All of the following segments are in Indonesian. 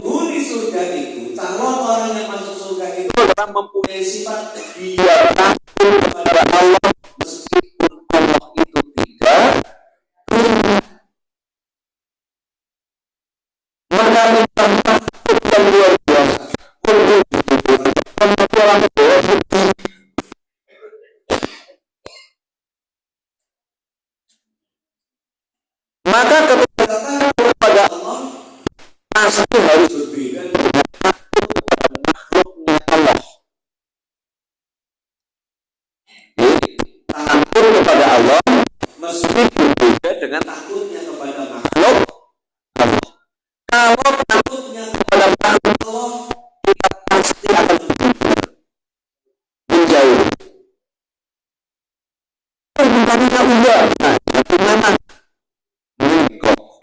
penghuni surga itu, calon orang yang masuk surga itu adalah mempunyai sifat dia takut kepada Allah meskipun Allah itu tidak ingat. Maka kita takut yang luar biasa. Maka ketika takut kepada Allah pasti harus berbeda dengan takut kepada makhluknya Allah. Takut kepada Allah mesti berbeda dengan takutnya kepada makhluk Allah. Kalau takutnya kepada makhluk Allah, kita pasti akan menjauh. Bukannya udah, nah, bagaimana? Menggok.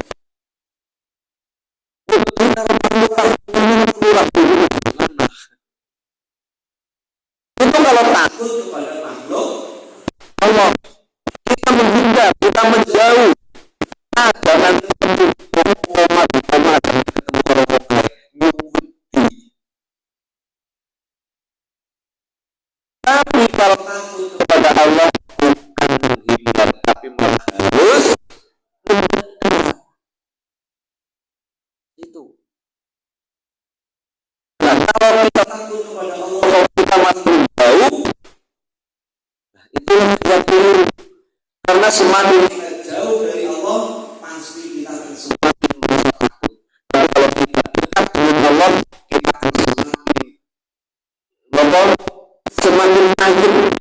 Itu kalau takut kepada makhluk Allah, kita menghindar, kita menjauh. Jangan ketemu koma di koma, jangan ketemu korok-korok tapi kalau takut kepada Allah bukan menghindar, tapi malah harus mendekat. Itu. Nah, kalau kita takut kepada Allah, kalau kita masih jauh, nah itulah yang keliru. Karena semakin kita jauh dari Allah, pasti kita akan semakin merasa takut. Tapi kalau kita dekat dengan Allah, kita akan semakin makin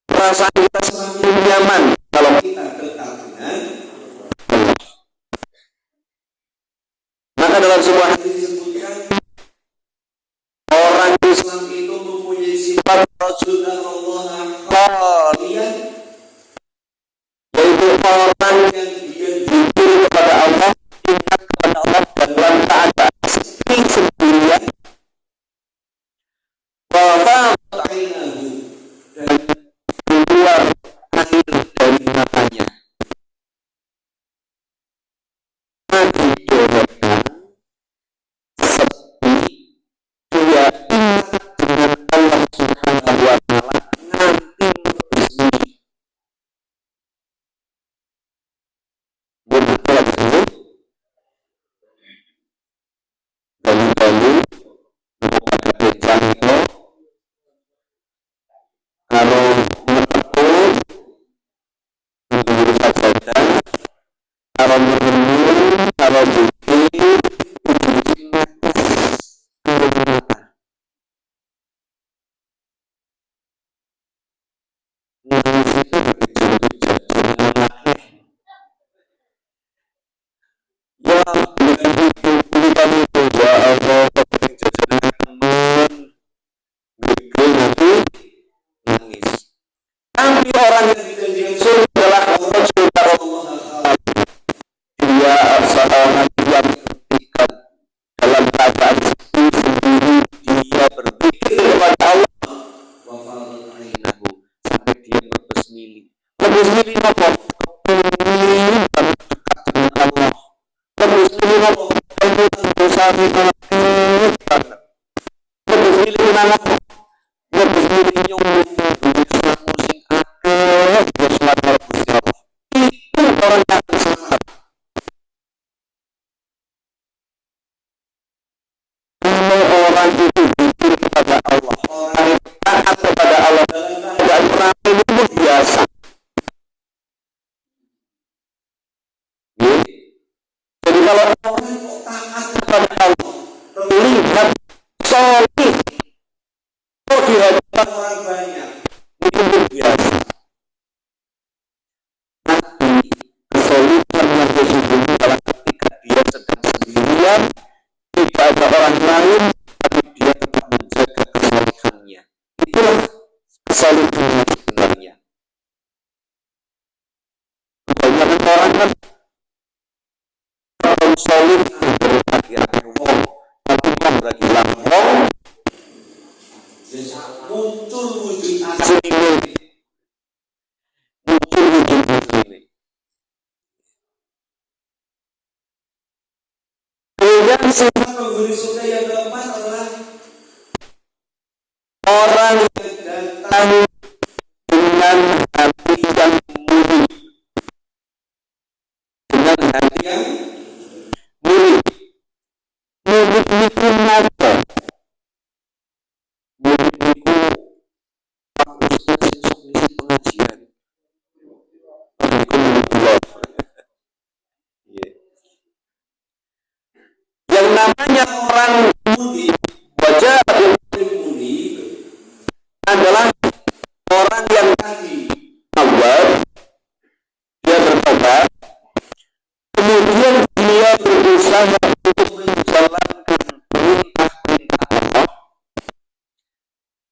perasaan kita semakin nyaman kalau kita dekat dengan Allah. Maka dalam sebuah hadis disebutkan orang Islam itu mempunyai sifat Rasulullah khalian, yaitu orang yang dia jujur kepada Allah, ingat kepada Allah dan dalam keadaan sepi sendirian, dan keluar air dari matanya. Didoakan sepi, dia ingat dengan Allah Subhanahu wa Ta'ala nanti bersembunyi. Berbuat dulu, dahulu kepada becang itu, kalau menepuh menjadi sajadah, kalau merenung, kalau bukti ujung-ujungnya turun mata. Nangis itu bergejolak-gejolak anaknya. Ya, bukan itu, bukan itu. Ya Allah, kepenting jajanan teman, gede nanti nangis. Tapi orang yang dijanjikan surga adalah Rasulullah. Dia seorang yang ketika dalam keadaan sepi sendiri, dia berpikir kepada Allah, sampai dia berbesmili. Berbesmili apa? Kepingin banget dekat dengan Allah. Berbesmili apa? Kepingin dosa banget. Berbesmili kenapa? Berbesmili nyumbung duit musik akeh biar selamat Gusti Allah. Itu orang yang selamat. Kalau orang itu jujur kepada Allah, orang yang taat kepada Allah dalam keadaan itu biasa. Jadi kalau orang taat kepada Allah, terlihat solih, kok di hadapan orang banyak, itu biasa. Tapi kesolihan yang sesungguhnya adalah ketika dia sedang sendirian, tidak ada orang lain, tapi dia tetap menjaga kesolihannya. Itulah kesolihan yang sebenarnya. Kebanyakan orang kan kalau solih berbagi wong, tapi kan bagi wong muncul wujud aslinya, muncul wujud aslinya. Kemudian sifat penghuni surga yang keempat adalah orang yang datang dengan hati yang murni, dengan hati yang murni. Murid niku napa? Murid niku Pak Ustaz esuk ngisi pengajian. Niku murid kula. Yang namanya orang murni, wajah yang murni adalah orang yang tadi awal dia bertobat, kemudian dia berusaha untuk menjalankan perintah-perintah Allah,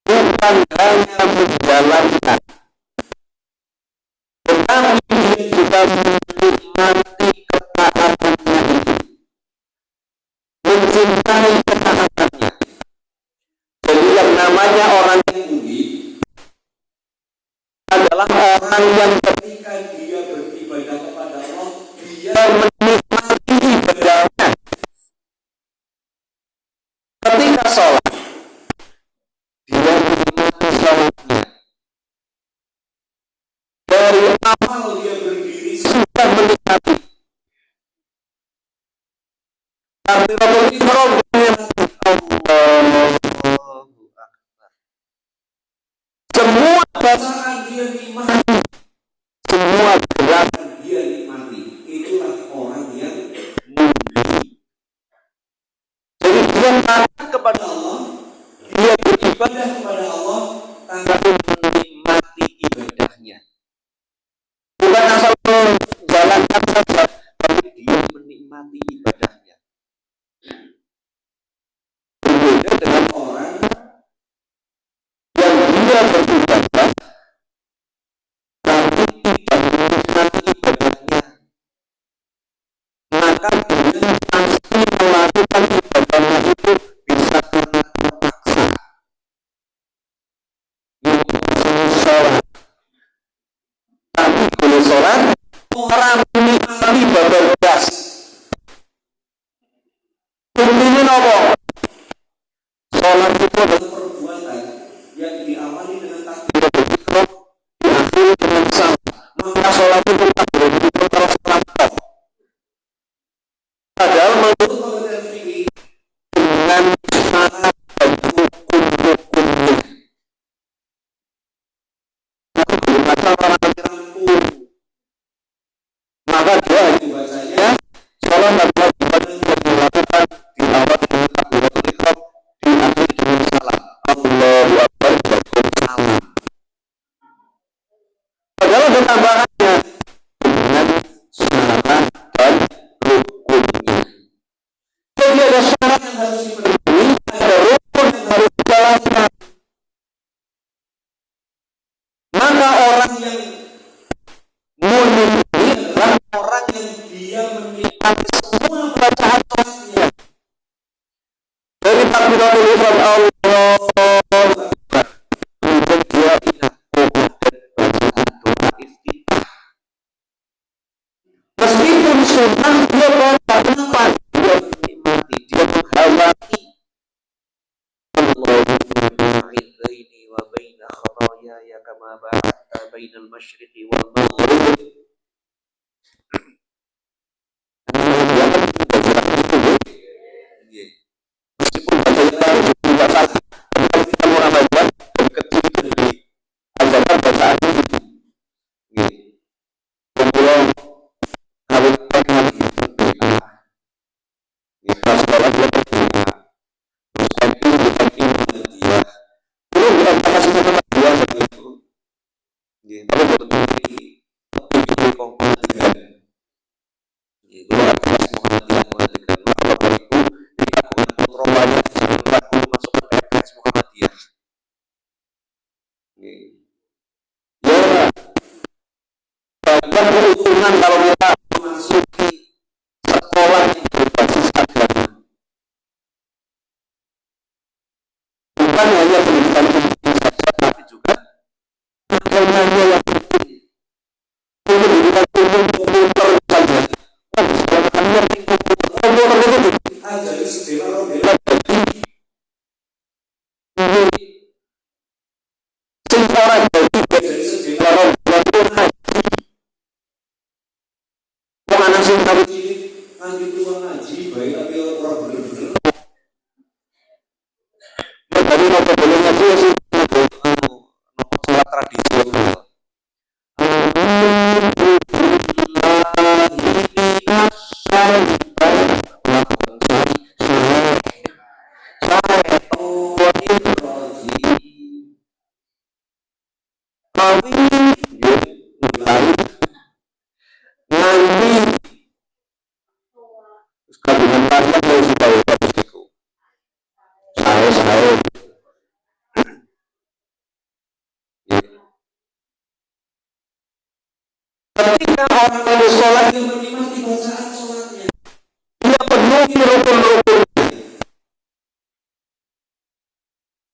bukan hanya menjalankan, tetapi dia juga menikmati ketaatannya itu, mencintai ketaatannya. Jadi yang namanya orang yang murni adalah orang yang ketika dia beribadah kepada Allah, dia menikmati ibadahnya. Ketika sholat, dia menikmati sholatnya. Dari awal dia berdiri sudah menikmati. Tapi kalau ihram semua bacaan dia nikmati, semua gerakan dia nikmati. Itulah orang yang murni. Jadi dia taat kepada Allah, dia beribadah kepada Allah, tapi menikmati ibadahnya. Bukan asal menjalankan saja, tapi dia menikmati ibadahnya. Berbeda dengan orang yang dia beribadah tapi tidak menikmati ibadahnya, maka dia pasti melakukan ibadahnya itu bisa karena terpaksa. Sholat, tapi kalau sholat orang menikmati ibadah. Buktinya apa? Sholat itu adalah perbuatan yang diawali dengan takbiratul ihram, diakhiri dengan salam. Maka sholat itu takbiratul ihram terus rampung. Padahal menurut pengertian fikih dengan syarat dan hukum-hukumnya. Tapi belum ada orang yang rampung. Maka dia bacanya sholat adalah ibadah yang dilakukan di awal dengan takbiratul ihram, diakhiri dengan salam. Allahu Akbar dan salam. Padahal ada tambahannya dengan syarat dan rukunnya. Jadi ada syarat yang harus dipenuhi, ada rukun yang harus dijalankan. Maka orang yang murni ini adalah orang yang dia menikmati semua bacaan sholatnya. Dari takbiratul ihram Allahu Akbar, kemudian dia ingat dan bacaan doa iftitah. Meskipun sunnah dia baca, kenapa? Dia menikmati, dia menghayati. Allahumma ba'id baini wa baina khataayaya kama ba'adta bainal masyriqi wal maghrib. Dia kan baca itu, meskipun bacanya tidak salah, tapi kita mau ramadhan dari kecil dari ajaran bacaan itu. Kemudian harus pengen itu doa. Kita sekolah dia berdoa. Terus MU dia. Belum kita kasih sama dia seperti itu. Tapi betul ini kompetensi. Itu harus Muhammadiyah. Maka bariku dikatakan kontrolnya berlaku masuk ke PKS Muhammadiyah. Ya, bahkan keuntungan kalau kita memasuki sekolah yang berbasis agama. Bukan hanya pendidikan saja, tapi juga agamanya yang penting. Pendidikan komputer saja. Komputer itu ajari sejarah nanti tua ngaji baik tapi orang bener-bener dari nopo boleh ngaji ya sih nopo sholat tradisional ketika orang yang sholat yang menikmati bacaan sholatnya dia penuhi rukun-rukun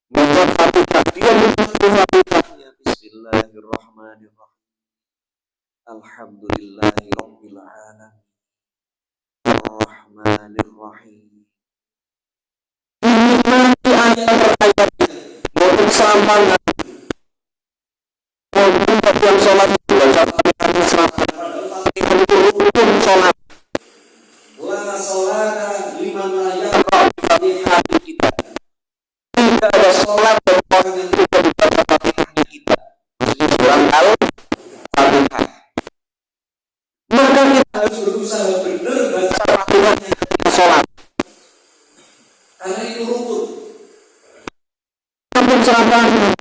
baca Fatihah dia menikmati Fatihahnya Bismillahirrahmanirrahim Alhamdulillahi Rabbil Alamin Ar-Rahmanirrahim menikmati ayat-ayatnya maupun samanya maupun bagian sholat baca Fatihahnya sampai itu rukun sholat la sholata liman la Fatihah kita tidak ada sholat dan orang yang tidak dibaca Fatihahnya kita ini surah Al-Fatihah maka kita harus berusaha benar baca baca Fatihahnya ketika sholat karena itu rukun namun sahabatnya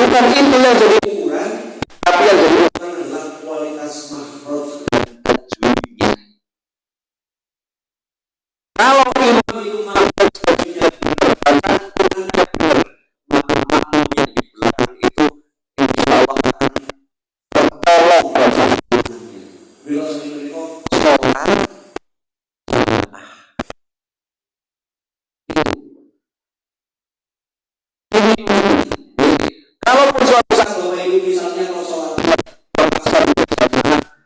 bukan itu yang jadi ukuran, tapi yang jadi ukuran adalah kualitas makhraj dan tajwidnya. Kalau imam itu makhraj tajwidnya benar, bacaannya benar, maka makmum yang di belakang itu insya Allah akan tertolong bacaan bila sholat jamaah. Kalaupun suatu saat Bapak Ibu misalnya kalau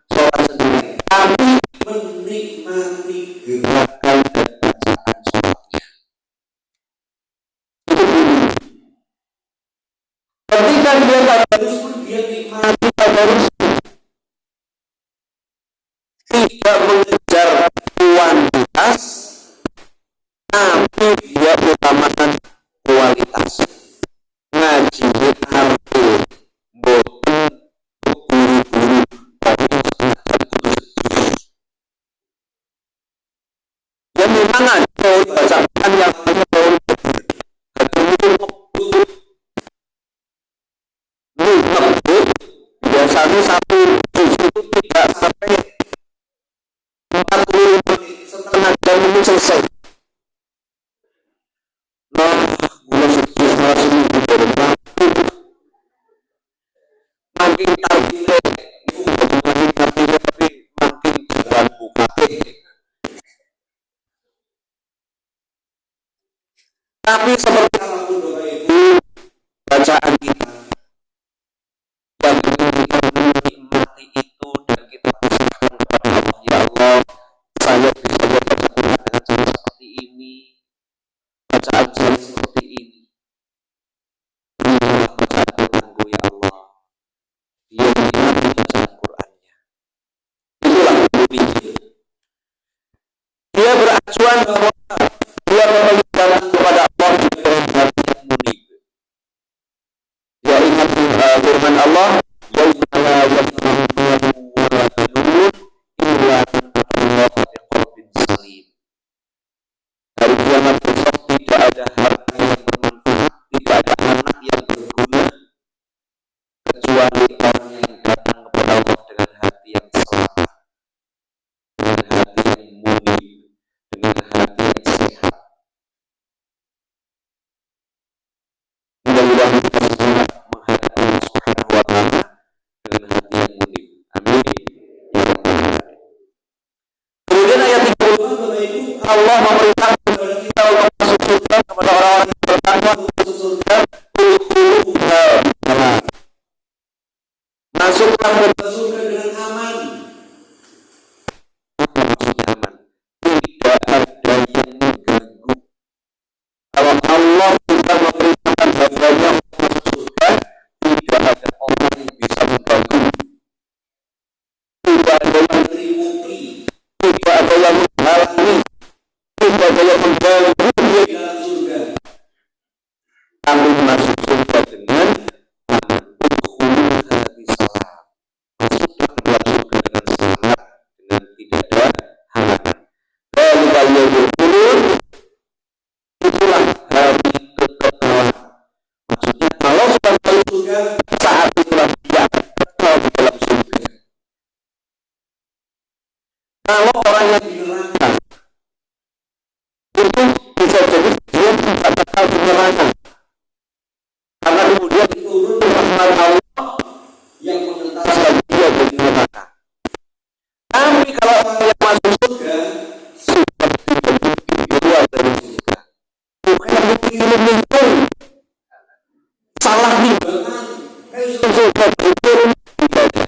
sholat sendiri, kami menikmati gerakan dan bacaan sholatnya. Itu dulu. Ketika dia tadarus pun dia nikmati tadarus, tidak mengejar kuantitas, tapi dia utamakan kualitas. Ngaji arti boten buru-buru tapi sengaja putus. Ya memang ada teori bacaan yang hanya teori ngebut biasanya satu juz itu makin target itu makin ngerti tapi makin jalan buka. Tapi seperti apapun Bapak Ibu, bacaan kita yang ingin kita menikmati itu dan kita pasrahkan kepada Allah. Ya Allah, saya bisa baca Quran dengan cara seperti ini, bacaan saya seperti ini. Inilah bacaan Quranku ya Allah. Dia menikmati bacaan Qurannya. Itulah bumi. Dia beracuan bahwa dia memelihara kepada Allah dengan hati yang munib. Dia ingat firman Allah, "Yauma la yanfa'u malun wa la banun illa man atallaha biqalbin salim." Hari kiamat besok tidak ada harta yang bermanfaat, tidak ada anak yang berguna kecuali orang yang datang kepada Allah dengan hati yang selamat, dengan hati yang munib, dengan hati yang sehat. Mudah-mudahan kita semua menghadap Allah Subhanahu wa Ta'ala dengan hati yang munib. Amin. Ya Rabbal Alamin. Kemudian ayat 30, Bapak Ibu, Allah memerintahkan kepada kita untuk masuk surga, kepada orang-orang yang bertakwa masuk surga. Masuklah ke surga dengan aman. Apa maksudnya aman? Tidak ada yang mengganggu. Kalau Allah sudah memerintahkan hambanya untuk masuk surga, tidak ada orang yang bisa mengganggu. Tidak ada yang menyelimuti, tidak ada yang menghalangi, tidak ada yang mengganggu dia di dalam surga. Kami masuk surga dengan aman. Udkhuluha bisalam. Masuklah ke dalam surga dengan selamat, dengan tidak ada halangan. Dzalika yaumul khulud. Itulah hari kekekalan. Maksudnya kalau sudah masuk surga, saat itulah dia akan kekal di dalam surga. Kalau orang yang di neraka itu bisa jadi dia tidak kekal di neraka, karena kemudian turun rahmat Allah yang mengentaskan dia dari neraka. Tapi kalau orang yang masuk surga sudah tidak mungkin keluar dari surga. Bukan mungkin salah timbangan surga berturun tidak ada.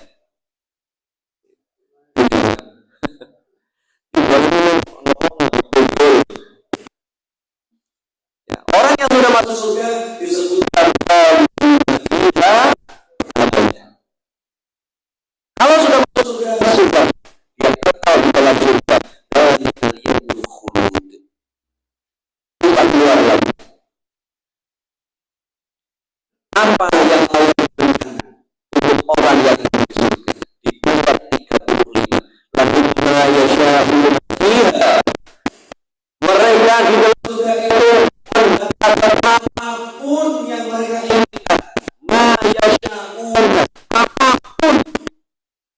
Ya, orang yang sudah masuk surga disebutkan kalau sudah masuk surga sudah dia kekal di dalam surga. Dzalikal yaumul khulud. Tidak keluar lagi. Apa yang Allah berikan untuk orang yang di surga? Di ayat 35. Lahum ma yasha'una fiha. Mereka di dalam surga itu mendapatkan apapun yang mereka inginkan. Ma yasha'una, apapun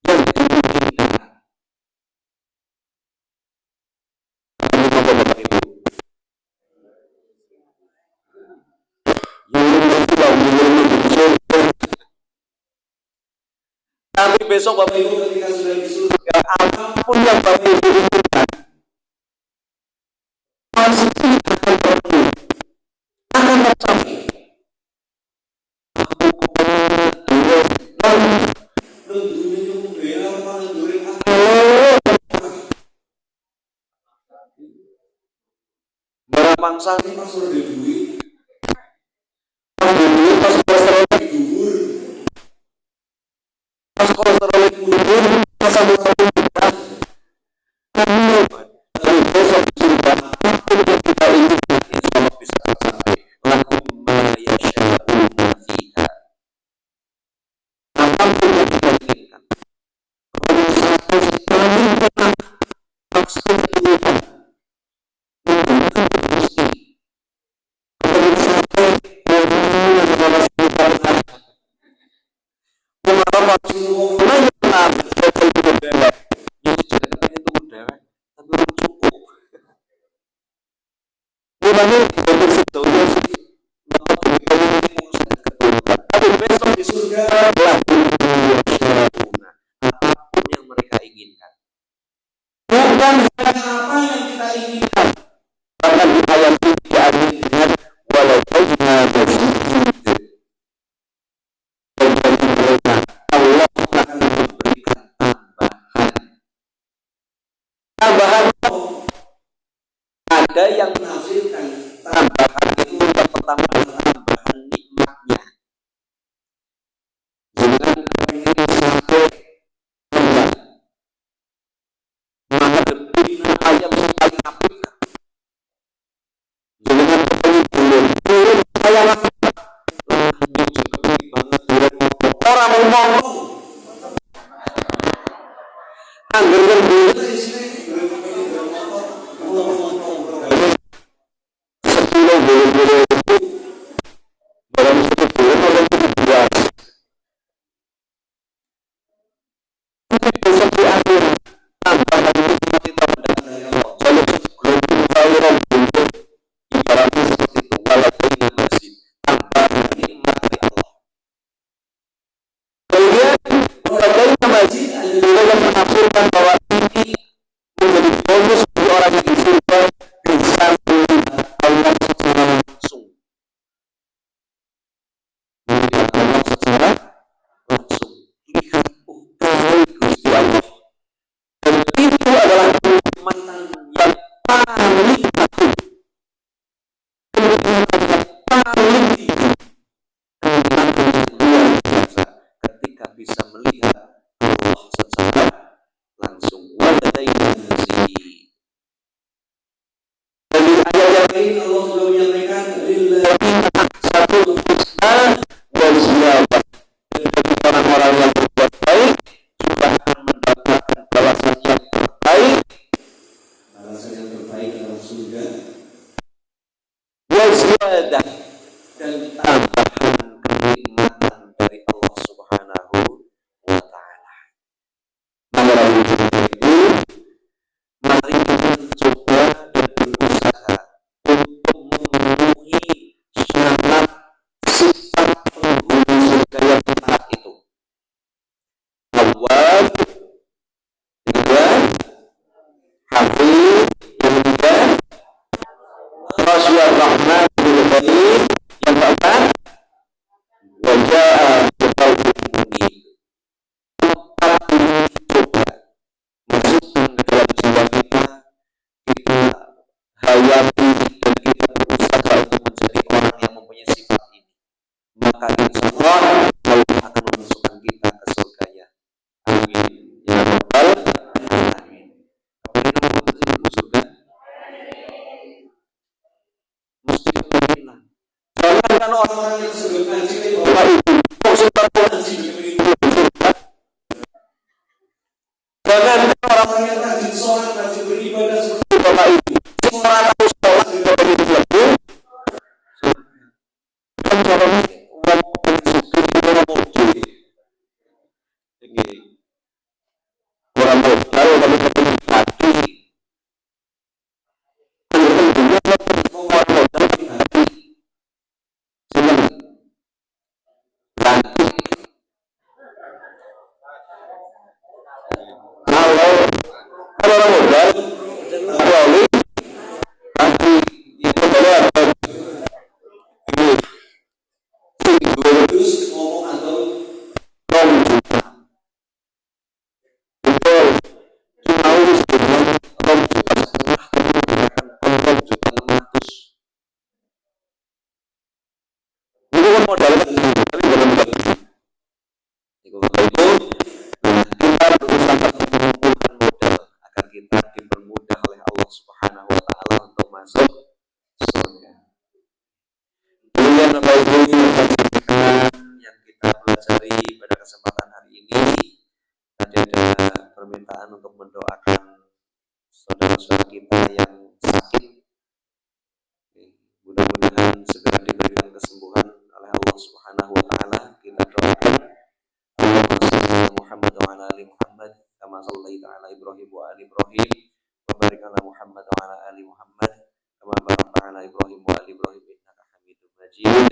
yang diinginkan. Kami mau Bapak Ibu. Tapi besok Bapak Ibu ketika sudah di surga, apapun yang Bapak Ibu inginkan pasti akan terpenuhi, akan tercapai. Aku mangsa ini pas udah duit, pas kolesterol gugur, pas kolesterol gugur, pas sambung berat. Tapi besok surga, apapun yang kita inginkan, insya Allah bisa tercapai. Lahum ma yasha'una fiha. Apapun yang kita inginkan. Kepada satu paling tenang, maksud Tuhan. Tapi besok di surga bukan hanya apa yang kita inginkan, bahkan di ayat ini diartikan walaupun bagi mereka Allah akan memberikan tambahan. Ada yang menafsirkan tambahan itu yang pertama adalah tambahan nikmatnya. Jangan kepingin sampai enggak maka debina ayam sekali apik. Jangan kepingin belum ayam apik kepingin banget orang ngomong anggur yang dulu sepuluh bulu-bulu itu dalam satu bulan orang itu beras. Tapi besok di akhir tambahan itu seperti tambahan dari Allah. Kalau sebelum saluran bulu ibaratnya seperti itu. Walaupun masih tambahan nikmat dari Allah. Kemudian berbagai masjid ada yang menafsirkan bahwa ini menjadi bonus bagi orang yang disurga bisa melihat Allah secara langsung. Melihat Allah secara langsung. Lihat Gusti Allah. Dan itu adalah kenikmatan yang paling satu. Kenikmatan yang paling tinggi. Kenikmatan yang luar biasa ketika bisa melihat Allah secara langsung. Waladaina nasi. Dan di ayat yang lain Allah sudah menyampaikan lilladzina ahsanul husna wa ziyada. Dan bagi orang-orang yang berbuat baik juga akan mendapatkan balasan yang terbaik. Balasan yang terbaik adalah surga. Wa ziyada, dan tambahan kenikmatan dari Allah Subhanahu wa ta'ala. Maka itu mari mencoba dan berusaha untuk memenuhi syarat sifat penghuni surga yang empat itu. Awal, yang kedua Hafid, yang ketiga Rasyur Rahman bil Ghaib, yang keempat Waja'a Bitauhid Munib. Empat ini coba masukkan ke dalam jiwa kita, kita hayati dan kita berusaha untuk menjadi orang yang mempunyai sifat ini. Maka insya Allah Allah akan memasukkan kita ke surganya. Amin. Ya Rabbal Alamin. Kepingin apa sih masuk surga? Mesti kepingin lah. Jangan kan orang-orang yang sudah ngaji Bapak Ibu, kok sudah ngaji kepingin surga? Jangan orang-orang yang rajin sholat, rajin beribadah seperti Bapak Ibu, semua tahu sholat di Bapak Ibu surga. Kan caranya uang surga itu orang modal. Ini orang modal tapi kepingin hati. Orang modal tapi hati. Senang. Lantik. Kalau orang modal awali nanti itu boleh apa ini terus ngomong atau rom juta betul cuma urus dengan rom juta setengah tapi menggunakan rom juta 600 itu kan modalnya tapi bukan modal itu kita berusaha untuk mengumpulkan modal agar kita dipermudah oleh Allah Subhanahu wa ta'ala untuk masuk surga. Kemudian Bapak Ibu yang kita pelajari pada kesempatan hari ini, tadi ada permintaan untuk mendoakan saudara-saudara kita yang sakit. Mudah-mudahan segera diberikan kesembuhan oleh Allah Subhanahu wa ta'ala. Kita doakan Allahumma shalli ala Muhammad wa ala ali Muhammad kama shallaita ala Ibrahim wa ali Ibrahim wa barik ala Muhammad wa ala ali Muhammad kama barakta ala Ibrahim wa ali Ibrahim innaka Hamidum Majid.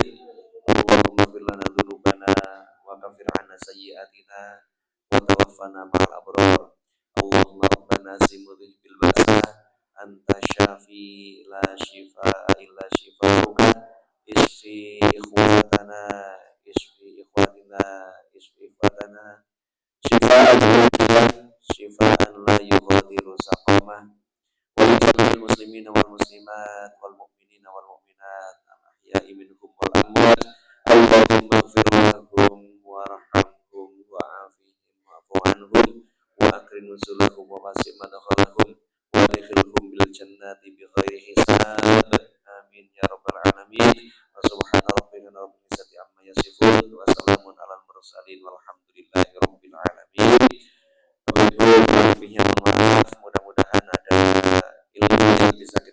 Allahumma ighfir lana dzunubana wa kaffir 'anna sayyi'atina wa tawaffana ma'al abrar. Allahumma rabbana nasi mudhibil ba'sa anta syafi la shifa illa shifauka isfi ikhwatana isfi ikhwatina isfi ikhwatana shifaan shifaan la yughadiru saqama wa li muslimina wal muslimat wal mu'minina wal mu'minat al ahya'i minhum wal amwat Allahumma ighfir lahum warhamhum wa'afihim wa'fu anhum wa akrim nuzulahum wa wasi' madkhalahum wa adkhilhum bil jannati bighairi hisab amin ya rabbal alamin wa subhana rabbika rabbil izzati amma yasifun wa salamun alal mursalin walhamdulillahi rabbil alamin. Bapak Ibu, kurang lebihnya mohon maaf, mudah-mudahan ada ilmu yang bisa kita